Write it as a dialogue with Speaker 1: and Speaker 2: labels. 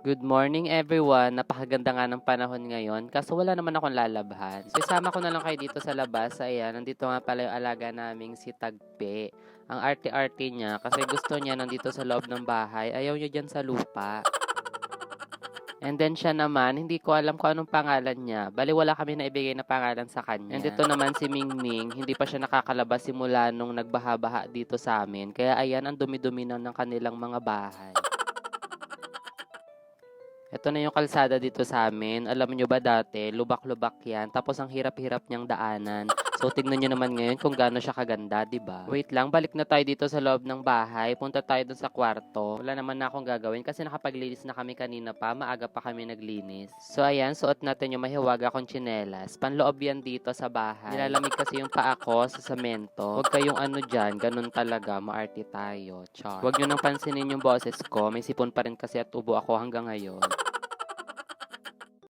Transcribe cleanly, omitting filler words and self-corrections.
Speaker 1: Good morning everyone. Napakaganda nga ng panahon ngayon kaso wala naman akong lalabhan. So isama ko na lang kayo dito sa labas. Ayan, nandito nga pala yung alaga naming si Tagpe. Ang arte-arte niya kasi gusto niya nandito sa loob ng bahay. Ayaw niya dyan sa lupa. And then siya naman, hindi ko alam kung anong pangalan niya. Bali wala kami na ibigay na pangalan sa kanya. And ito naman si Mingming, hindi pa siya nakakalabas simula nung nagbaha-baha dito sa amin. Kaya ayan, ang dumi-dumi na ng kanilang mga bahay. Ito na yung kalsada dito sa amin. Alam nyo ba dati, lubak-lubak yan. Tapos ang hirap-hirap niyang daanan. So tignan nyo naman ngayon kung gaano siya kaganda, 'di ba? Wait lang, balik na tayo dito sa loob ng bahay. Punta tayo dun sa kwarto. Wala naman na akong gagawin kasi nakapaglinis na kami kanina pa. Maaga pa kami naglinis. So ayan, suot natin yung mahiwaga kong tsinelas. Panloob yan dito sa bahay. Nilalamig kasi yung paa ko sa semento. Huwag kayong ano dyan, ganun talaga. Maarte tayo. Char. Huwag nyo nang pansinin yung boses ko. May sipon pa rin kasi at ubo ako hanggang ngayon.